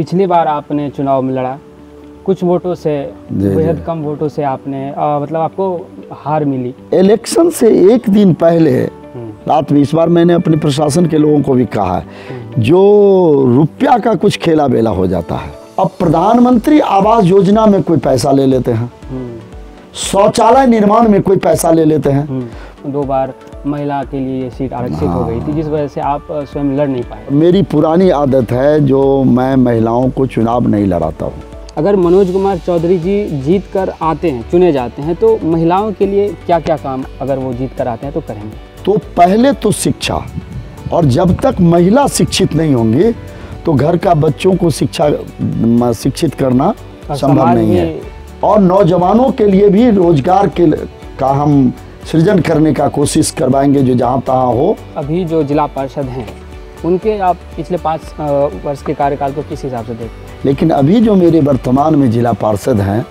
पिछली बार आपने चुनाव में लड़ा, कुछ वोटों से, बेहद कम वोटों से आपने मतलब आपको हार मिली। इलेक्शन से एक दिन पहले रात में, इस बार मैंने अपने प्रशासन के लोगों को भी कहा है, जो रुपया का कुछ खेला बेला हो जाता है। अब प्रधानमंत्री आवास योजना में कोई पैसा ले लेते हैं, शौचालय निर्माण में कोई पैसा ले लेते हैं। 2 बार महिला के लिए सीट आरक्षित हो गई थी, जिस वजह से आप स्वयं लड़ नहीं पाए। मेरी पुरानी आदत है जो मैं महिलाओं को चुनाव नहीं लड़ाता हूँ। अगर मनोज कुमार चौधरी जी जीत कर आते हैं, चुने जाते हैं, तो महिलाओं के लिए क्या क्या काम अगर वो जीत कर आते हैं तो करेंगे? तो पहले तो शिक्षा, और जब तक महिला शिक्षित नहीं होंगी तो घर का बच्चों को शिक्षित करना संभव नहीं है। और नौजवानों के लिए भी रोजगार का हम सृजन करने का कोशिश करवाएंगे, जो जहाँ तहाँ हो। अभी जो जिला पार्षद हैं, उनके आप पिछले 5 वर्ष के कार्यकाल को किस हिसाब से देखते हैं? लेकिन अभी जो मेरे वर्तमान में जिला पार्षद हैं,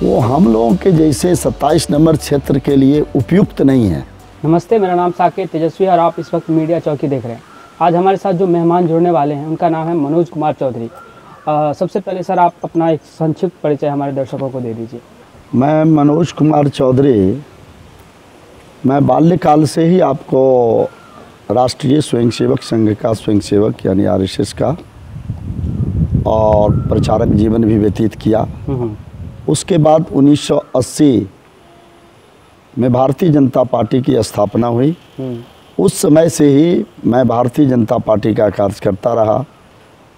वो हम लोगों के जैसे 27 नंबर क्षेत्र के लिए उपयुक्त नहीं है। नमस्ते, मेरा नाम साकेत तेजस्वी और आप इस वक्त मीडिया चौकी देख रहे हैं। आज हमारे साथ जो मेहमान जुड़ने वाले हैं, उनका नाम है मनोज कुमार चौधरी। सबसे पहले सर, आप अपना एक संक्षिप्त परिचय हमारे दर्शकों को दे दीजिए। मैं मनोज कुमार चौधरी, मैं बाल्यकाल से ही आपको राष्ट्रीय स्वयंसेवक संघ का स्वयंसेवक यानी RSS का और प्रचारक जीवन भी व्यतीत किया। उसके बाद 1980 में भारतीय जनता पार्टी की स्थापना हुई। उस समय से ही मैं भारतीय जनता पार्टी का कार्यकर्ता रहा,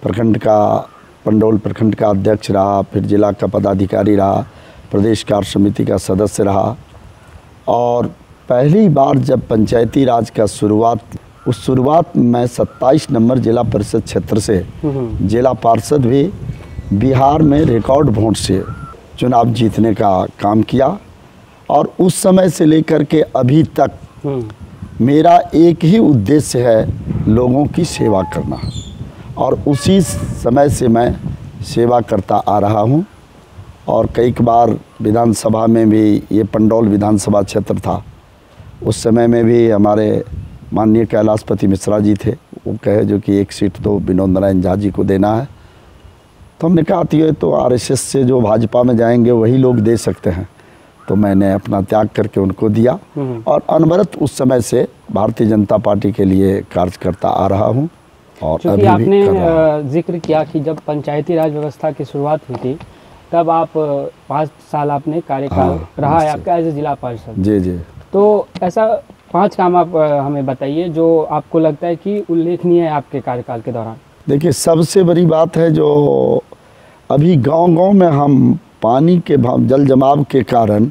प्रखंड का, पंडोल प्रखंड का अध्यक्ष रहा, फिर जिला का पदाधिकारी रहा, प्रदेश कार्य समिति का सदस्य रहा। और पहली बार जब पंचायती राज का शुरुआत मैं 27 नंबर जिला परिषद क्षेत्र से जिला पार्षद भी बिहार में रिकॉर्ड वोट से चुनाव जीतने का काम किया। और उस समय से लेकर के अभी तक मेरा एक ही उद्देश्य है, लोगों की सेवा करना, और उसी समय से मैं सेवा करता आ रहा हूं। और कई बार विधानसभा में भी, ये पंडौल विधानसभा क्षेत्र था, उस समय में भी हमारे माननीय कैलाशपति मिश्रा जी थे, वो कहे जो कि एक सीट तो विनोद नारायण झा जी को देना है। तो हमने कहा तो RSS से जो भाजपा में जाएंगे वही लोग दे सकते हैं। तो मैंने अपना त्याग करके उनको दिया और अनवरत उस समय से भारतीय जनता पार्टी के लिए कार्य करता आ रहा हूँ। और अभी आपने जिक्र किया कि जब पंचायती राज व्यवस्था की शुरुआत हुई थी, तब आप 5 साल आपने कार्यकाल रहा है आपका एज ए जिला पार्षद। जी। तो ऐसा 5 काम आप हमें बताइए जो आपको लगता है कि उल्लेखनीय है आपके कार्यकाल के दौरान। देखिए, सबसे बड़ी बात है जो अभी गांव-गांव में हम पानी के जल जमाव के कारण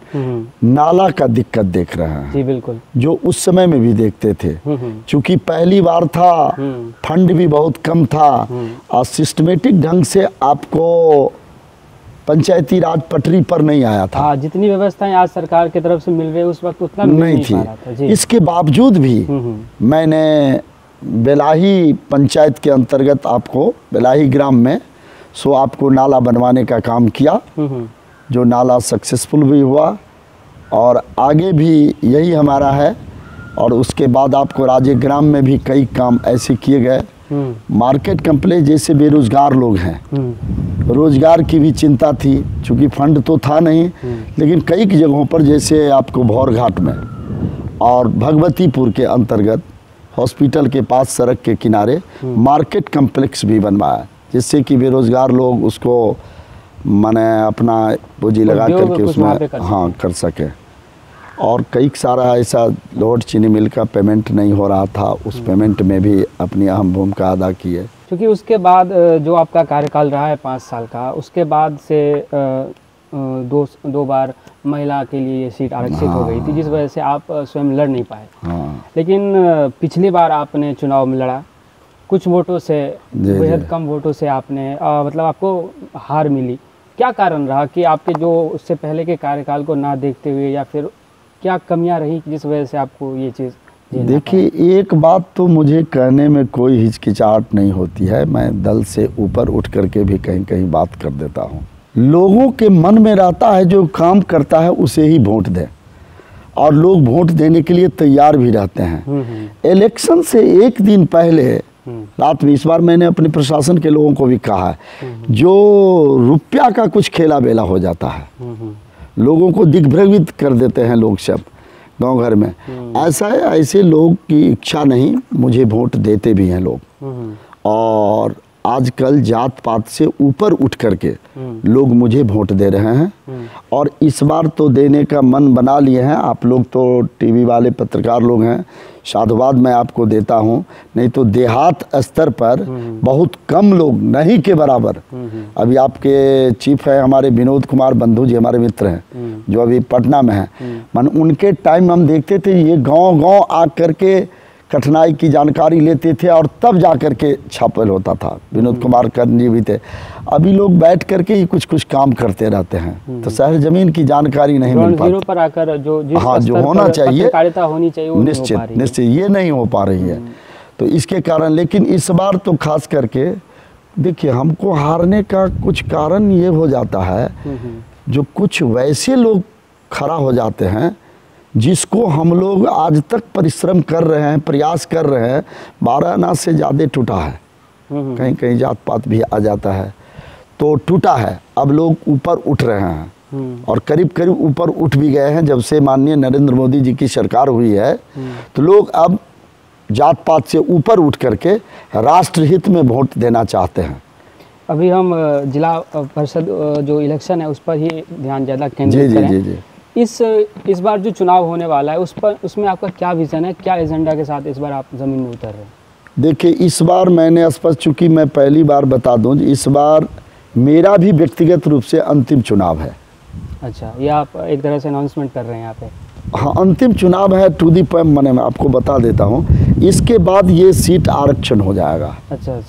नाला का दिक्कत देख रहे हैं। जी बिल्कुल, जो उस समय में भी देखते थे। चूंकि पहली बार था, फंड भी बहुत कम था और सिस्टमेटिक ढंग से आपको पंचायती राज पटरी पर नहीं आया था। जितनी व्यवस्थाएं आज सरकार की तरफ से मिल रही है, उस वक्त उतना नहीं थी। इसके बावजूद भी मैंने बेलाही पंचायत के अंतर्गत आपको बेलाही ग्राम में आपको नाला बनवाने का काम किया, जो नाला सक्सेसफुल भी हुआ और आगे भी यही हमारा है। और उसके बाद आपको राजेग्राम में भी कई काम ऐसे किए गए। मार्केट कम्प्लेक्स जैसे बेरोजगार लोग हैं, रोजगार की भी चिंता थी, चूँकि फंड तो था नहीं, लेकिन कई जगहों पर जैसे आपको भौरघाट में और भगवतीपुर के अंतर्गत हॉस्पिटल के पास सड़क के किनारे मार्केट कम्प्लेक्स भी बनवाया, जिससे कि बेरोजगार लोग उसको माने अपना पूंजी लगा करके उसमें कर सके। और कई सारा ऐसा लोड चीनी मिल का पेमेंट नहीं हो रहा था, उस पेमेंट में भी अपनी अहम भूमिका अदा की है। क्योंकि उसके बाद जो आपका कार्यकाल रहा है 5 साल का, उसके बाद से 2 बार महिला के लिए ये सीट आरक्षित हो गई थी, जिस वजह से आप स्वयं लड़ नहीं पाए। लेकिन पिछली बार आपने चुनाव में लड़ा, कुछ वोटों से, बेहद कम वोटों से आपने मतलब आपको हार मिली। क्या कारण रहा कि आपके जो उससे पहले के कार्यकाल को ना देखते हुए, या फिर क्या कमियां रही जिस वजह से आपको ये चीज़? देखिए, एक बात तो मुझे कहने में कोई हिचकिचाहट नहीं होती है, मैं दल से ऊपर उठ करके भी कहीं कहीं बात कर देता हूँ। लोगों के मन में रहता है जो काम करता है उसे ही वोट दें, और लोग वोट देने के लिए तैयार भी रहते हैं। इलेक्शन से एक दिन पहले रात में। इस बार मैंने अपने प्रशासन के लोगों को भी कहा है, जो रुपया का कुछ खेला बेला हो जाता है, लोगों को दिग्भ्रमित कर देते हैं लोग सब गांव घर में, ऐसा है, ऐसे लोग की इच्छा नहीं, मुझे वोट देते भी हैं लोग। और आजकल जात पात से ऊपर उठ करके लोग मुझे वोट दे रहे हैं, और इस बार तो देने का मन बना लिए हैं। आप लोग तो टीवी वाले पत्रकार लोग हैं, साधुवाद मैं आपको देता हूं, नहीं तो देहात स्तर पर बहुत कम लोग, नहीं के बराबर। अभी आपके चीफ है हमारे विनोद कुमार बंधु जी, हमारे मित्र हैं जो अभी पटना में हैं, मन उनके टाइम हम देखते थे ये गांव-गांव आ करके कठिनाई की जानकारी लेते थे और तब जा कर के छापल होता था। विनोद कुमार कर्ण जी भी थे। अभी लोग बैठ करके ही कुछ कुछ काम करते रहते हैं, तो शहर जमीन की जानकारी नहीं मिल पाती। पर आकर जो जो होना चाहिए, होनी चाहिए, निश्चित ये नहीं हो पा रही है। तो इसके कारण, लेकिन इस बार तो खास करके देखिए, हमको हारने का कुछ कारण ये हो जाता है, जो कुछ वैसे लोग खड़ा हो जाते हैं जिसको हम लोग आज तक परिश्रम कर रहे हैं, प्रयास कर रहे हैं, 12 आना से ज़्यादा टूटा है, कहीं कहीं जात पात भी आ जाता है तो टूटा है। अब लोग ऊपर उठ रहे हैं और करीब करीब ऊपर उठ भी गए हैं। जब से माननीय नरेंद्र मोदी जी की सरकार हुई है तो लोग अब जात पात से ऊपर उठ करके राष्ट्रहित में वोट देना चाहते हैं। अभी हम जिला परिषद जो इलेक्शन है उस पर ही ध्यान ज़्यादा केंद्रित करें। जी। इस बार जो चुनाव होने वाला है उसमें आपका क्या विज़न है, क्या एजेंडा के साथ इस बार आप ज़मीन में उतर रहे हैं? देखिए, इस बार मैंने स्पष्ट, चूँकि मैं पहली बार बता दूं, इस बार मेरा भी व्यक्तिगत रूप से अंतिम चुनाव है। अच्छा, ये आप एक तरह से अनाउंसमेंट कर रहे हैं यहाँ पे? हाँ, अंतिम चुनाव है टू दी पॉइंट। मैंने आपको बता देता हूँ, इसके बाद ये सीट आरक्षण हो जाएगा। अच्छा।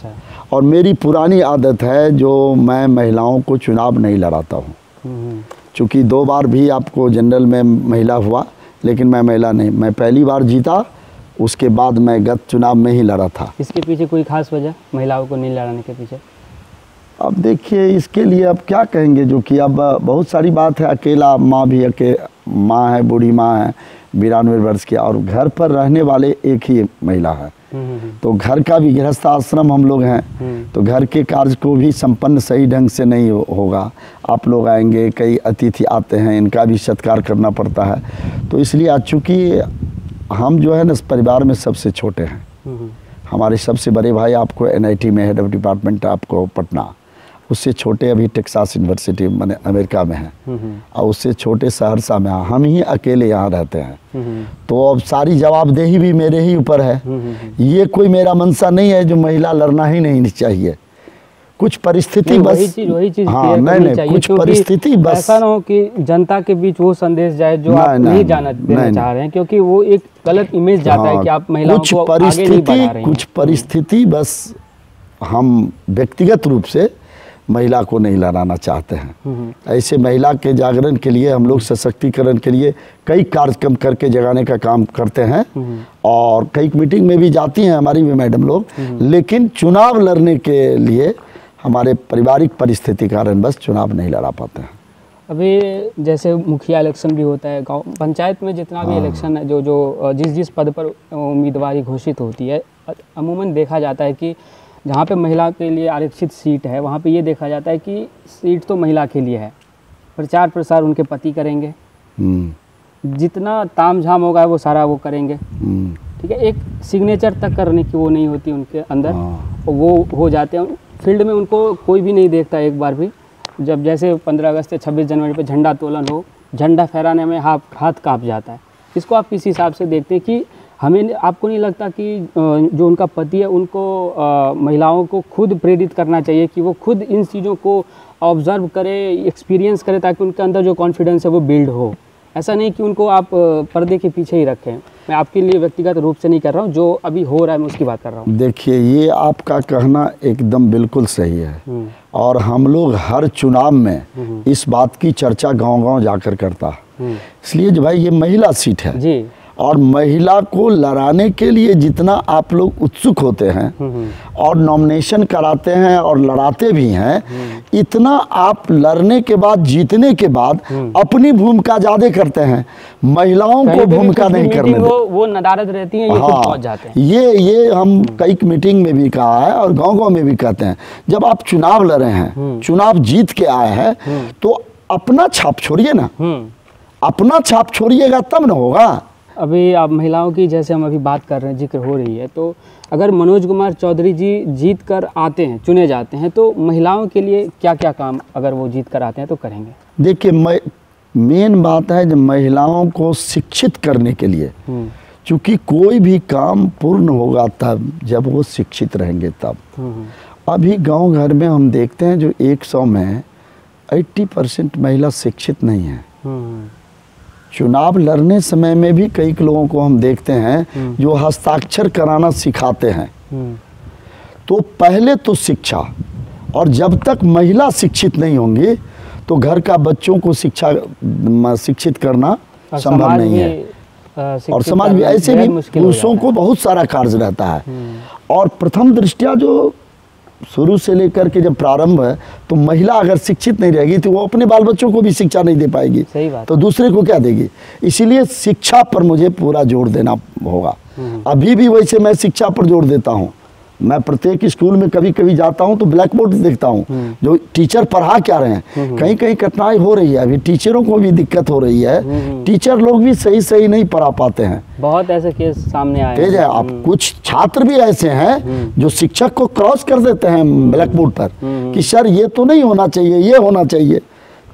और मेरी पुरानी आदत है, जो मैं महिलाओं को चुनाव नहीं लड़ाता हूँ। चूँकि 2 बार भी आपको जनरल में महिला हुआ, लेकिन मैं महिला नहीं, मैं पहली बार जीता, उसके बाद मैं गत चुनाव में ही लड़ा था। इसके पीछे कोई खास वजह, महिलाओं को नहीं लड़ाने के पीछे? अब देखिए, इसके लिए अब क्या कहेंगे, जो कि अब बहुत सारी बात है। अकेला माँ भी माँ है, बूढ़ी माँ है 92 वर्ष की, और घर पर रहने वाले एक ही महिला है। तो घर का भी गृहस्थ आश्रम हम लोग हैं, तो घर के कार्य को भी संपन्न सही ढंग से नहीं होगा। आप लोग आएंगे, कई अतिथि आते हैं, इनका भी सत्कार करना पड़ता है। तो इसलिए चूँकि हम जो है ना, परिवार में सबसे छोटे हैं। हमारे सबसे बड़े भाई आपको NIT में हेड ऑफ डिपार्टमेंट आपको पटना, उससे छोटे अभी टेक्सास यूनिवर्सिटी माने अमेरिका में हैं, और उससे छोटे सहरसा में। हम ही अकेले यहाँ रहते हैं। तो अब सारी जवाबदेही भी मेरे ही ऊपर है। ये कोई मेरा मंशा नहीं है जो महिला लड़ना ही नहीं चाहिए। कुछ परिस्थिति बस वही चीज हाँ, नहीं कुछ परिस्थिति बस, ऐसा ना हो कि जनता के बीच वो संदेश जाए जो आप नहीं जाना देना चाह रहे हैं, क्योंकि वो एक गलत इमेज जाता है कि आप महिलाओं को आगे नहीं बढ़ा रहे हैं। कुछ परिस्थिति बस, हम व्यक्तिगत रूप से महिला को नहीं लड़ाना चाहते हैं। ऐसे महिला के जागरण के लिए, हम लोग सशक्तिकरण के लिए कई कार्यक्रम करके जगाने का काम करते हैं, और कई मीटिंग में भी जाती हैं हमारी भी मैडम लोग। लेकिन चुनाव लड़ने के लिए हमारे पारिवारिक परिस्थिति कारण बस चुनाव नहीं लड़ा पाते हैं। अभी जैसे मुखिया इलेक्शन भी होता है, गांव पंचायत में जितना भी इलेक्शन है, जो जिस पद पर उम्मीदवारी घोषित होती है, अमूमन देखा जाता है कि जहाँ पे महिला के लिए आरक्षित सीट है, वहाँ पे ये देखा जाता है कि सीट तो महिला के लिए है, प्रचार प्रसार उनके पति करेंगे, जितना तामझाम होगा वो सारा वो करेंगे। ठीक है, एक सिग्नेचर तक करने की वो नहीं होती उनके अंदर, वो हो जाते हैं फील्ड में, उनको कोई भी नहीं देखता एक बार भी। जब जैसे 15 अगस्त या 26 जनवरी पे झंडा तोलन हो, झंडा फहराने में हाथ काँप जाता है। इसको आप किस हिसाब से देखते हैं कि हमें, आपको नहीं लगता कि जो उनका पति है उनको महिलाओं को खुद प्रेरित करना चाहिए कि वो खुद इन चीज़ों को ऑब्जर्व करे, एक्सपीरियंस करे, ताकि उनके अंदर जो कॉन्फिडेंस है वो बिल्ड हो? ऐसा नहीं कि उनको आप पर्दे के पीछे ही रखें। मैं आपके लिए व्यक्तिगत रूप से नहीं कर रहा हूँ, जो अभी हो रहा है मैं उसकी बात कर रहा हूँ। देखिए, ये आपका कहना एकदम बिल्कुल सही है, और हम लोग हर चुनाव में इस बात की चर्चा गांव-गांव जाकर करता। इसलिए जो भाई ये महिला सीट है जी, और महिला को लड़ाने के लिए जितना आप लोग उत्सुक होते हैं और नॉमिनेशन कराते हैं और लड़ाते भी हैं, इतना आप लड़ने के बाद, जीतने के बाद अपनी भूमिका ज्यादा करते हैं, महिलाओं को भूमिका नहीं करने देते। वो नदारद रहती हैं, ये खुद पहुंच जाते हैं। ये हम कई मीटिंग में भी कहा है और गांव-गांव में भी कहते हैं, जब आप चुनाव लड़े हैं, चुनाव जीत के आए हैं, तो अपना छाप छोड़िए ना, अपना छाप छोड़िएगा तब ना होगा। अभी आप महिलाओं की जैसे हम अभी बात कर रहे हैं, जिक्र हो रही है, तो अगर मनोज कुमार चौधरी जी जीत कर आते हैं, चुने जाते हैं, तो महिलाओं के लिए क्या क्या काम अगर वो जीत कर आते हैं तो करेंगे? देखिए, मेन बात है जब महिलाओं को शिक्षित करने के लिए, क्योंकि कोई भी काम पूर्ण होगा तब जब वो शिक्षित रहेंगे तब। अभी गांव घर में हम देखते हैं जो 100 में 80% महिला शिक्षित नहीं है। चुनाव लड़ने समय में भी कई लोगों को हम देखते हैं जो हस्ताक्षर कराना सिखाते हैं। तो पहले तो शिक्षा, और जब तक महिला शिक्षित नहीं होंगी तो घर का बच्चों को शिक्षित करना संभव नहीं है। और समाज भी ऐसे भी पुरुषों को बहुत सारा कार्य रहता है। और प्रथम दृष्टया जो शुरू से लेकर के जब प्रारंभ है, तो महिला अगर शिक्षित नहीं रहेगी तो वो अपने बाल बच्चों को भी शिक्षा नहीं दे पाएगी। सही बात। तो दूसरे को क्या देगी? इसीलिए शिक्षा पर मुझे पूरा जोर देना होगा। अभी भी वैसे मैं शिक्षा पर जोर देता हूँ। मैं प्रत्येक स्कूल में कभी कभी जाता हूँ तो ब्लैक बोर्ड देखता हूँ, जो टीचर पढ़ा क्या रहे हैं। कहीं कहीं कठिनाई हो रही है, अभी टीचरों को भी दिक्कत हो रही है, टीचर लोग भी सही नहीं पढ़ा पाते हैं। बहुत ऐसे केस सामने आए तेज है। आप कुछ छात्र भी ऐसे हैं जो शिक्षक को क्रॉस कर देते हैं ब्लैक बोर्ड पर कि सर ये तो नहीं होना चाहिए, ये होना चाहिए,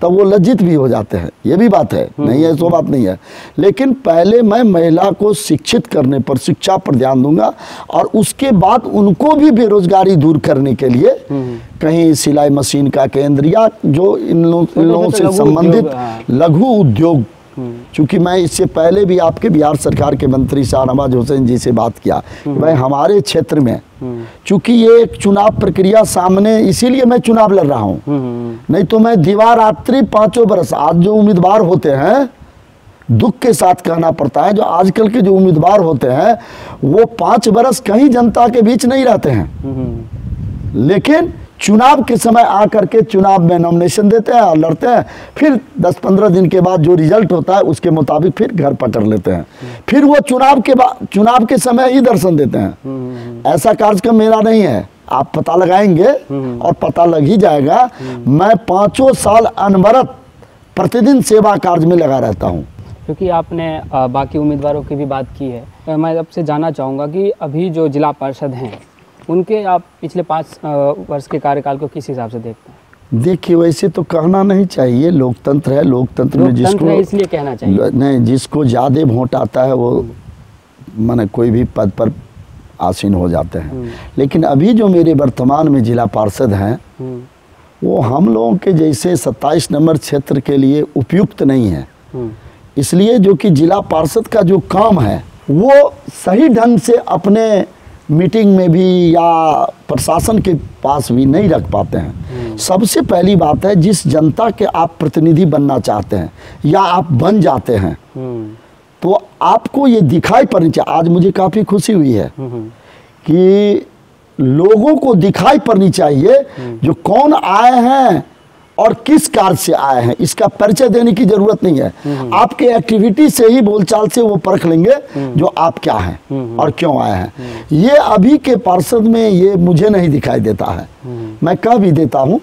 तब वो लज्जित भी हो जाते हैं। ये भी बात है, नहीं है सो बात नहीं है। लेकिन पहले मैं महिला को शिक्षित करने पर, शिक्षा पर ध्यान दूंगा, और उसके बाद उनको भी बेरोजगारी दूर करने के लिए कहीं सिलाई मशीन का केंद्र या जो इन लोगों से संबंधित लघु उद्योग, चूंकि मैं इससे पहले भी आपके बिहार सरकार के मंत्री शाहनवाज हुसैन जी से बात किया, भाई हमारे क्षेत्र में चूंकि ये एक चुनाव प्रक्रिया सामने, इसीलिए मैं चुनाव लड़ रहा हूँ, नहीं तो मैं दिवारात्रि 5 बरस, आज जो उम्मीदवार होते हैं, दुख के साथ कहना पड़ता है, जो आजकल के जो उम्मीदवार होते हैं वो 5 बरस कहीं जनता के बीच नहीं रहते हैं, लेकिन चुनाव के समय आकर के चुनाव में नॉमिनेशन देते हैं और लड़ते हैं, फिर 10-15 दिन के बाद जो रिजल्ट होता है उसके मुताबिक फिर घर पकड़ लेते हैं, फिर वो चुनाव के समय ही दर्शन देते हैं। ऐसा कार्यक्रम मेरा नहीं है, आप पता लगाएंगे और पता लग ही जाएगा। मैं 5 साल अनवरत प्रतिदिन सेवा कार्य में लगा रहता हूँ। क्योंकि आपने बाकी उम्मीदवारों की भी बात की है, मैं आपसे जानना चाहूँगा कि अभी जो जिला पार्षद हैं उनके आप पिछले 5 वर्ष के कार्यकाल को किस हिसाब से देखते हैं? देखिए, वैसे तो कहना नहीं चाहिए, लोकतंत्र है, लोकतंत्र में जिसको इसलिए कहना चाहिए नहीं, जिसको ज़्यादा वोट आता है वो माने कोई भी पद पर आसीन हो जाते हैं। लेकिन अभी जो मेरे वर्तमान में जिला पार्षद हैं वो हम लोगों के जैसे 27 नंबर क्षेत्र के लिए उपयुक्त नहीं है। इसलिए जो कि जिला पार्षद का जो काम है वो सही ढंग से अपने मीटिंग में भी या प्रशासन के पास भी नहीं रख पाते हैं। सबसे पहली बात है, जिस जनता के आप प्रतिनिधि बनना चाहते हैं या आप बन जाते हैं तो आपको ये दिखाई पड़नी चाहिए। आज मुझे काफ़ी खुशी हुई है कि लोगों को दिखाई पड़नी चाहिए जो कौन आए हैं और किस कार्य से आए हैं, इसका परिचय देने की जरूरत नहीं है। आपके एक्टिविटी से ही, बोलचाल से वो परख लेंगे जो आप क्या हैं और क्यों आए हैं। ये अभी के पार्षद में ये मुझे नहीं दिखाई देता है। मैं कह भी देता हूँ,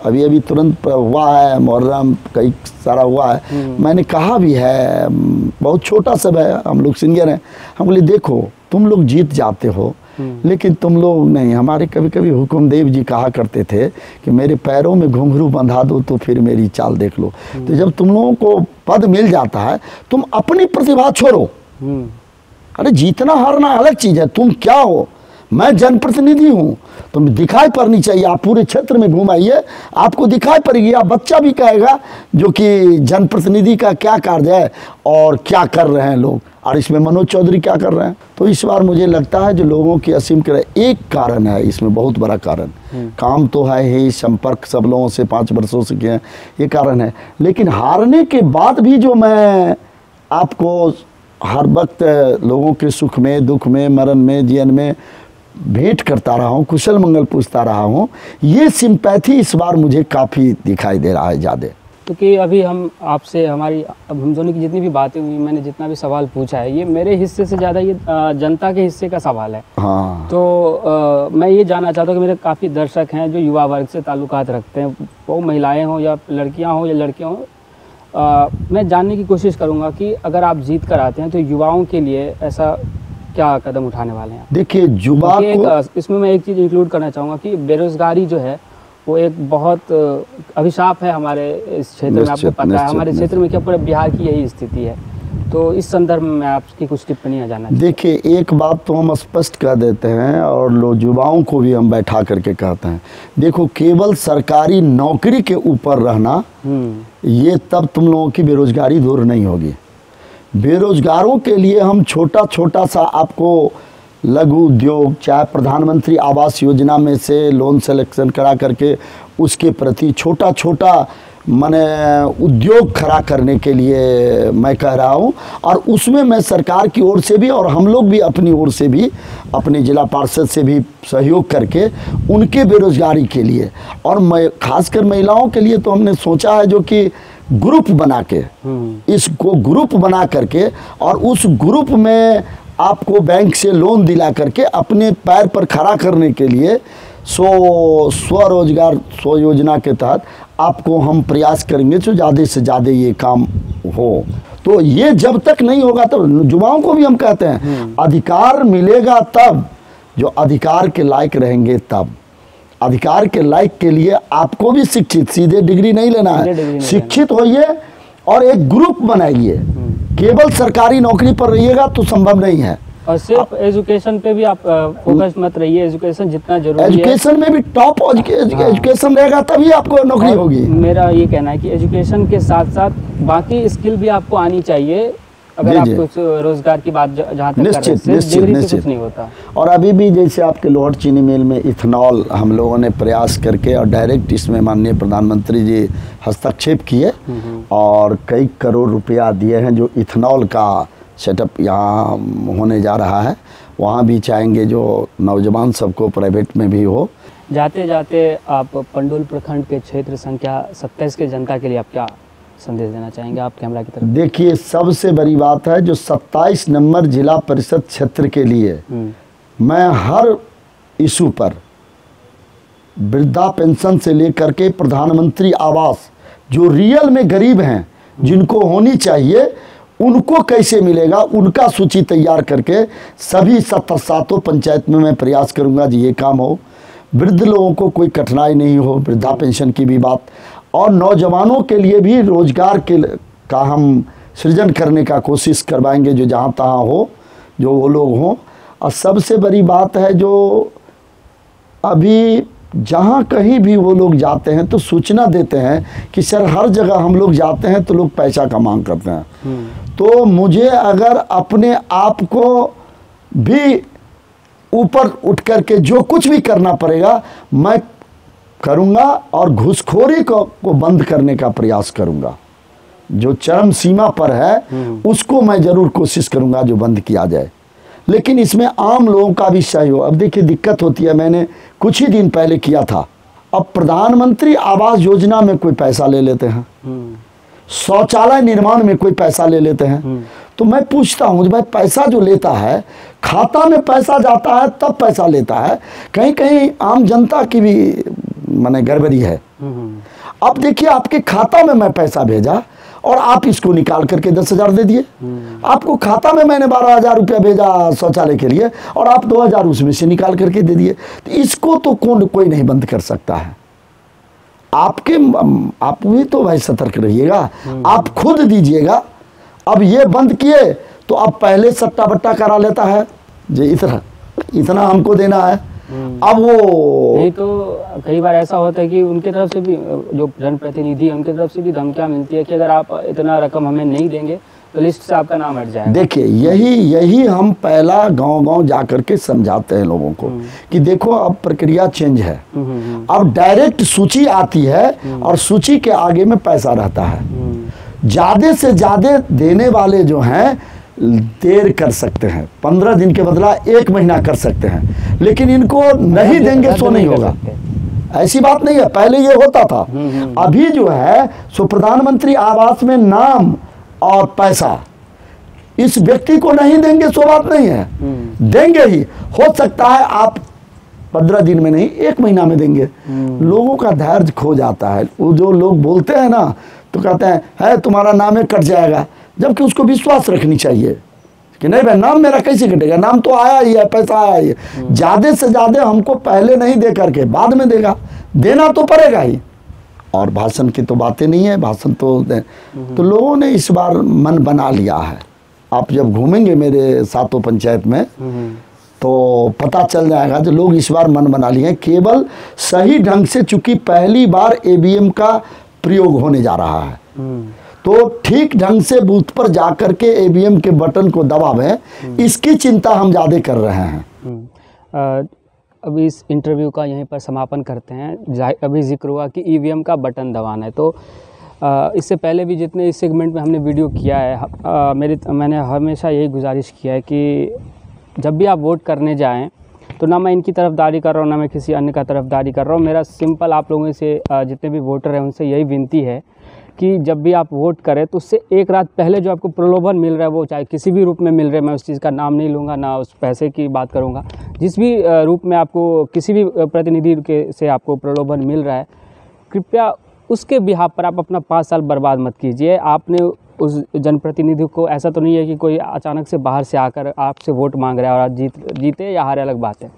अभी तुरंत हुआ है मुहर्रम, कई सारा हुआ है, मैंने कहा भी है, बहुत छोटा सब है, हम लोग सीनियर हैं, हम बोले देखो तुम लोग जीत जाते हो लेकिन तुम लोग नहीं। हमारे कभी कभी हुकुमदेव जी कहा करते थे कि मेरे पैरों में घुंघरू बंधा दो तो फिर मेरी चाल देख लो। तो जब तुम लोगों को पद मिल जाता है तुम अपनी प्रतिभा छोड़ो। अरे जीतना हारना अलग चीज़ है, तुम क्या हो, मैं जनप्रतिनिधि हूँ, तुम दिखाई पड़नी चाहिए। आप पूरे क्षेत्र में घुमाइए, आपको दिखाई पड़ेगी। आप बच्चा भी कहेगा जो कि जनप्रतिनिधि का क्या कार्य है और क्या कर रहे हैं लोग, और इसमें मनोज चौधरी क्या कर रहे हैं। तो इस बार मुझे लगता है जो लोगों की असीम करे, एक कारण है इसमें, बहुत बड़ा कारण, काम तो है ही, संपर्क सब लोगों से 5 वर्षों से किए, ये कारण है। लेकिन हारने के बाद भी जो मैं आपको हर वक्त लोगों के सुख में, दुख में, मरण में, जीवन में भेंट करता रहा हूँ, कुशल मंगल पूछता रहा हूँ। ये सिंपैथी इस बार मुझे काफ़ी दिखाई दे रहा है ज़्यादा। क्योंकि अभी हम आपसे अब हम दोनों की जितनी भी बातें हुई, मैंने जितना भी सवाल पूछा है, ये मेरे हिस्से से ज़्यादा ये जनता के हिस्से का सवाल है। हाँ। तो मैं ये जानना चाहता हूँ कि मेरे काफ़ी दर्शक हैं जो युवा वर्ग से ताल्लुकात रखते हैं, वो महिलाएं हों या लड़कियां हों या लड़के हों। मैं जानने की कोशिश करूँगा कि अगर आप जीत कर आते हैं तो युवाओं के लिए ऐसा क्या कदम उठाने वाले हैं? देखिए, युवा को इसमें मैं एक चीज़ इंक्लूड करना चाहूँगा कि बेरोज़गारी जो है वो एक बहुत अभिशाप है हमारे इस क्षेत्र में। आपको पता है हमारे क्षेत्र में क्या, पूरे बिहार की यही स्थिति है। तो इस संदर्भ में मैं आपकी कुछ टिप्पणियाँ जानना चाहूँगा। देखिए, एक बात तो हम स्पष्ट कर देते हैं और लोग युवाओं को भी हम बैठा करके कहते हैं, देखो केवल सरकारी नौकरी के ऊपर रहना, ये तब तुम लोगों की बेरोजगारी दूर नहीं होगी। बेरोजगारों के लिए हम छोटा छोटा सा आपको लघु उद्योग, चाहे प्रधानमंत्री आवास योजना में से लोन सिलेक्शन करा करके उसके प्रति छोटा छोटा माने उद्योग खड़ा करने के लिए मैं कह रहा हूँ। और उसमें मैं सरकार की ओर से भी और हम लोग भी अपनी ओर से भी, अपने जिला पार्षद से भी सहयोग करके उनके बेरोजगारी के लिए, और मैं खासकर महिलाओं के लिए तो हमने सोचा है जो कि ग्रुप बना के, इसको ग्रुप बना करके और उस ग्रुप में आपको बैंक से लोन दिला करके अपने पैर पर खड़ा करने के लिए स्वरोजगार योजना के तहत आपको हम प्रयास करेंगे जो ज़्यादा से ज़्यादा ये काम हो। तो ये जब तक नहीं होगा तब युवाओं को भी हम कहते हैं अधिकार मिलेगा तब, जो अधिकार के लायक रहेंगे तब। अधिकार के लायक के लिए आपको भी शिक्षित, सीधे डिग्री नहीं लेना है, शिक्षित होइए और एक ग्रुप बनाइए। केवल सरकारी नौकरी पर रहिएगा तो संभव नहीं है। और सिर्फ एजुकेशन पे भी आप फोकस मत रहिए, एजुकेशन जितना जरूरी है, एजुकेशन में भी टॉप एजुकेशन रहेगा तभी आपको नौकरी होगी। मेरा ये कहना है कि एजुकेशन के साथ साथ बाकी स्किल भी आपको आनी चाहिए। अगर आप कुछ रोजगार की बात जहाँ तक निश्चित कुछ नहीं होता। और अभी भी जैसे आपके लोहट चीनी मिल में इथेनॉल हम लोगों ने प्रयास करके और डायरेक्ट इसमें माननीय प्रधानमंत्री जी हस्तक्षेप किए और कई करोड़ रुपया दिए हैं जो इथेनॉल का सेटअप यहाँ होने जा रहा है। वहाँ भी चाहेंगे जो नौजवान सबको प्राइवेट में भी हो। जाते जाते आप पंडोल प्रखंड के क्षेत्र संख्या 27 के जनता के लिए आप क्या संदेश देना चाहेंगे? आप कैमरा की तरफ देखिए, सबसे बड़ी बात है जो 27 नंबर जिला परिषद क्षेत्र के लिए मैं हर इशू पर, वृद्धा पेंशन से लेकर के प्रधानमंत्री आवास, जो रियल में गरीब हैं जिनको होनी चाहिए उनको कैसे मिलेगा, उनका सूची तैयार करके सभी 7 पंचायत में मैं प्रयास करूंगा जी ये काम हो। वृद्ध लोगों को कोई कठिनाई नहीं हो, वृद्धा पेंशन की भी बात, और नौजवानों के लिए भी रोजगार का हम सृजन करने का कोशिश करवाएंगे जो जहाँ तहाँ हो, जो वो लोग हों। और सबसे बड़ी बात है जो अभी जहाँ कहीं भी वो लोग जाते हैं तो सूचना देते हैं कि सर हर जगह हम लोग जाते हैं तो लोग पैसा का मांग करते हैं। तो मुझे अगर अपने आप को भी ऊपर उठ करके जो कुछ भी करना पड़ेगा मैं करूँगा और घूसखोरी को बंद करने का प्रयास करूँगा। जो चरम सीमा पर है उसको मैं ज़रूर कोशिश करूँगा जो बंद किया जाए। लेकिन इसमें आम लोगों का भी सहयोग, अब देखिए दिक्कत होती है, मैंने कुछ ही दिन पहले किया था, अब प्रधानमंत्री आवास योजना में कोई पैसा ले लेते हैं, शौचालय निर्माण में कोई पैसा ले लेते हैं। तो मैं पूछता हूँ भाई पैसा जो लेता है, खाता में पैसा जाता है तब पैसा लेता है, कहीं कहीं आम जनता की भी माने गड़बड़ी है। अब देखिए आपके खाता में मैं पैसा भेजा और आप इसको निकाल करके 10,000 दे दिए। आपको खाता में मैंने 12,000 रुपया भेजा शौचालय के लिए और आप 2,000 उसमें से निकाल करके दे दिए। तो इसको तो कोई नहीं बंद कर सकता है। आप भी तो भाई सतर्क रहिएगा, आप खुद दीजिएगा। अब ये बंद किए तो अब पहले सट्टा बट्टा करा लेता है जी इतना हमको देना है। अब वो नहीं तो कई बार ऐसा होता है कि उनके तरफ से भी, जो जनप्रतिनिधि है उनके तरफ से भी धमकियां मिलती है कि अगर आप इतना रकम हमें नहीं देंगे तो लिस्ट से आपका नाम हट जाएगा। देखिए यही हम पहला गांव-गांव जा करके समझाते हैं लोगों को कि देखो अब प्रक्रिया चेंज है, अब डायरेक्ट सूची आती है और सूची के आगे में पैसा रहता है। ज़्यादा से ज़्यादा देने वाले जो हैं देर कर सकते हैं, 15 दिन के बदला 1 महीना कर सकते हैं, लेकिन इनको नहीं देंगे सो नहीं होगा। ऐसी बात नहीं है, पहले ये होता था। अभी जो है सो प्रधानमंत्री आवास में नाम और पैसा इस व्यक्ति को नहीं देंगे सो बात नहीं है, देंगे ही। हो सकता है आप 15 दिन में नहीं 1 महीना में देंगे। लोगों का धैर्य खो जाता है। वो जो लोग बोलते हैं ना तो कहते हैं है तुम्हारा नाम है कट जाएगा, जबकि उसको विश्वास रखनी चाहिए कि नहीं भाई नाम मेरा कैसे कटेगा, नाम तो आया ही है, पैसा आया ही है। ज़्यादा से ज़्यादा हमको पहले नहीं दे करके बाद में देगा, देना तो पड़ेगा ही। और भाषण की तो बातें नहीं है, भाषण तो लोगों ने इस बार मन बना लिया है। आप जब घूमेंगे मेरे सातों पंचायत में तो पता चल जाएगा जो लोग इस बार मन बना लिए हैं। केवल सही ढंग से, चूंकि पहली बार ईवीएम का प्रयोग होने जा रहा है, तो ठीक ढंग से बूथ पर जाकर के ईवीएम के बटन को दबावें, इसकी चिंता हम ज़्यादा कर रहे हैं। अभी इस इंटरव्यू का यहीं पर समापन करते हैं। अभी जिक्र हुआ कि ईवीएम का बटन दबाना है, तो इससे पहले भी जितने इस सेगमेंट में हमने वीडियो किया है, मैंने हमेशा यही गुजारिश किया है कि जब भी आप वोट करने जाएं तो ना मैं इनकी तरफदारी कर रहा हूँ ना मैं किसी अन्य का तरफदारी कर रहा हूँ। मेरा सिंपल आप लोगों से जितने भी वोटर हैं उनसे यही विनती है कि जब भी आप वोट करें तो उससे एक रात पहले जो आपको प्रलोभन मिल रहा है, वो चाहे किसी भी रूप में मिल रहा है, मैं उस चीज़ का नाम नहीं लूँगा, ना उस पैसे की बात करूँगा, जिस भी रूप में आपको किसी भी प्रतिनिधि से आपको प्रलोभन मिल रहा है, कृपया उसके बिहाफ पर आप अपना 5 साल बर्बाद मत कीजिए। आपने उस जनप्रतिनिधि को, ऐसा तो नहीं है कि कोई अचानक से बाहर से आकर आपसे वोट मांग रहा है और आप जीते या हारे अलग बात है,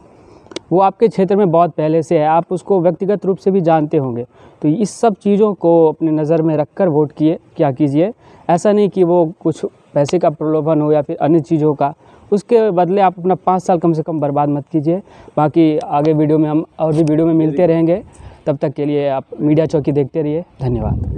वो आपके क्षेत्र में बहुत पहले से है, आप उसको व्यक्तिगत रूप से भी जानते होंगे। तो इस सब चीज़ों को अपने नज़र में रखकर वोट क्या कीजिए। ऐसा नहीं कि वो कुछ पैसे का प्रलोभन हो या फिर अन्य चीज़ों का, उसके बदले आप अपना 5 साल कम से कम बर्बाद मत कीजिए। बाकी आगे वीडियो में हम और भी वीडियो में मिलते रहेंगे, तब तक के लिए आप मीडिया चौकी देखते रहिए। धन्यवाद।